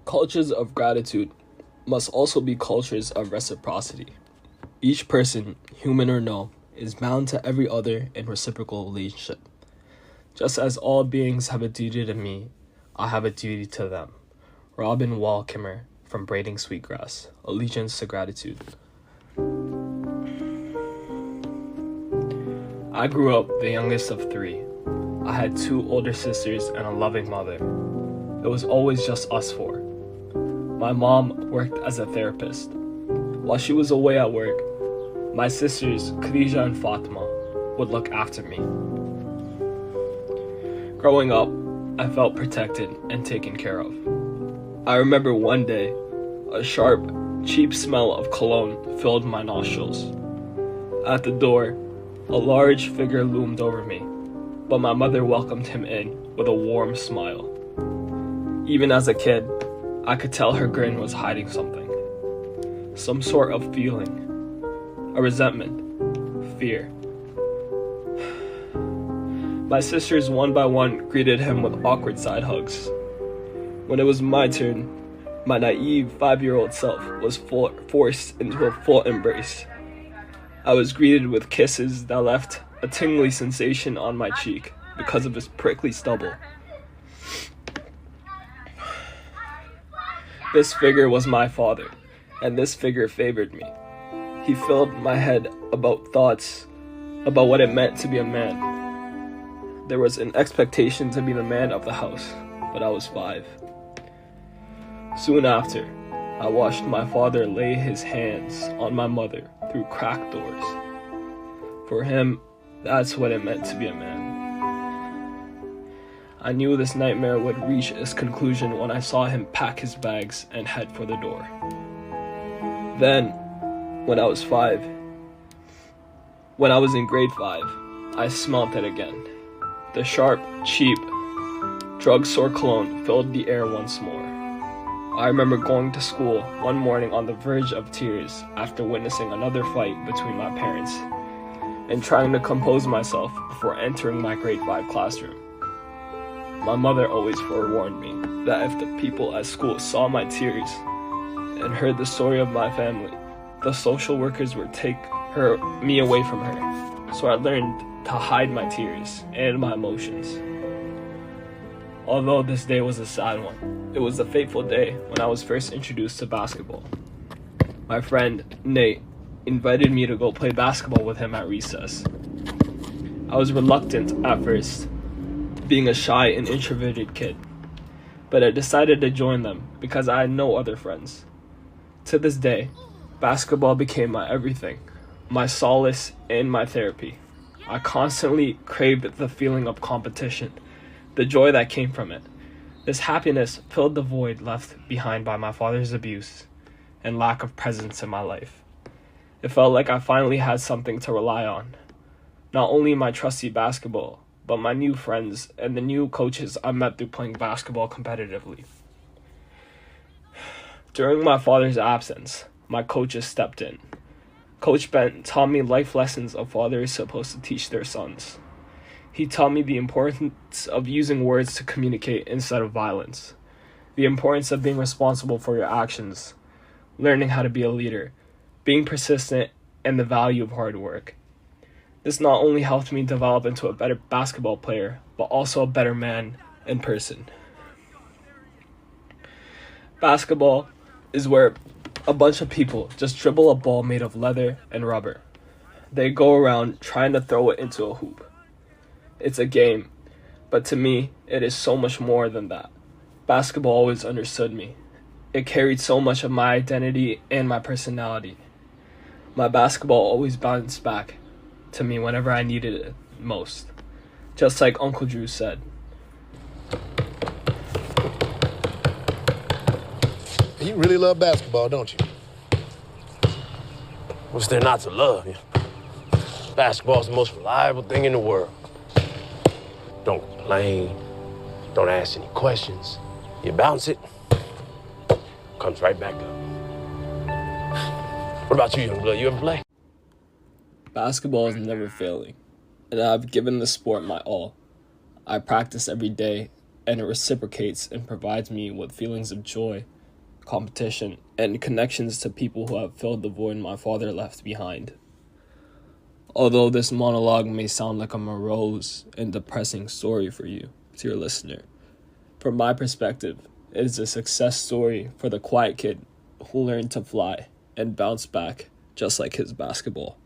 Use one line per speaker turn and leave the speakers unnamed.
Cultures of gratitude must also be cultures of reciprocity. Each person, human or no, is bound to every other in reciprocal relationship. Just as all beings have a duty to me, I have a duty to them. Robin Wall Kimmer from Braiding Sweetgrass, Allegiance to Gratitude. I grew up the youngest of 3. I had 2 older sisters and a loving mother. It was always just us 4. My mom worked as a therapist. While she was away at work, my sisters, Khadija and Fatima, would look after me. Growing up, I felt protected and taken care of. I remember one day, a sharp, cheap smell of cologne filled my nostrils. At the door, a large figure loomed over me, but my mother welcomed him in with a warm smile. Even as a kid, I could tell her grin was hiding something. Some sort of feeling. A resentment. Fear. My sisters one by one greeted him with awkward side hugs. When it was my turn, my naive 5-year-old self was forced into a full embrace. I was greeted with kisses that left a tingly sensation on my cheek because of his prickly stubble. This figure was my father, and this figure favored me. He filled my head about thoughts about what it meant to be a man. There was an expectation to be the man of the house, but I was 5. Soon after, I watched my father lay his hands on my mother through cracked doors. For him, that's what it meant to be a man. I knew this nightmare would reach its conclusion when I saw him pack his bags and head for the door. Then, when I was in grade 5, I smelt it again. The sharp, cheap, drugstore cologne filled the air once more. I remember going to school one morning on the verge of tears after witnessing another fight between my parents and trying to compose myself before entering my grade 5 classroom. My mother always forewarned me that if the people at school saw my tears and heard the story of my family, the social workers would take me away from her. So I learned to hide my tears and my emotions. Although this day was a sad one, it was a fateful day when I was first introduced to basketball. My friend, Nate, invited me to go play basketball with him at recess. I was reluctant at first, being a shy and introverted kid, but I decided to join them because I had no other friends. To this day, basketball became my everything, my solace and my therapy. I constantly craved the feeling of competition, the joy that came from it. This happiness filled the void left behind by my father's abuse and lack of presence in my life. It felt like I finally had something to rely on. Not only my trusty basketball, but my new friends and the new coaches I met through playing basketball competitively. During my father's absence, my coaches stepped in. Coach Bent taught me life lessons a father is supposed to teach their sons. He taught me the importance of using words to communicate instead of violence, the importance of being responsible for your actions, learning how to be a leader, being persistent, and the value of hard work. This not only helped me develop into a better basketball player, but also a better man and person. Basketball is where a bunch of people just dribble a ball made of leather and rubber. They go around trying to throw it into a hoop. It's a game, but to me, it is so much more than that. Basketball always understood me. It carried so much of my identity and my personality. My basketball always bounced back to me whenever I needed it most. Just like Uncle Drew said.
You really love basketball, don't you?
What's there not to love? Basketball's the most reliable thing in the world. Don't complain. Don't ask any questions. You bounce it, comes right back up. What about you, young blood? You ever play?
Basketball is never failing, and I've given the sport my all. I practice every day, and it reciprocates and provides me with feelings of joy, competition, and connections to people who have filled the void my father left behind. Although this monologue may sound like a morose and depressing story for you, dear listener, from my perspective, it is a success story for the quiet kid who learned to fly and bounce back just like his basketball.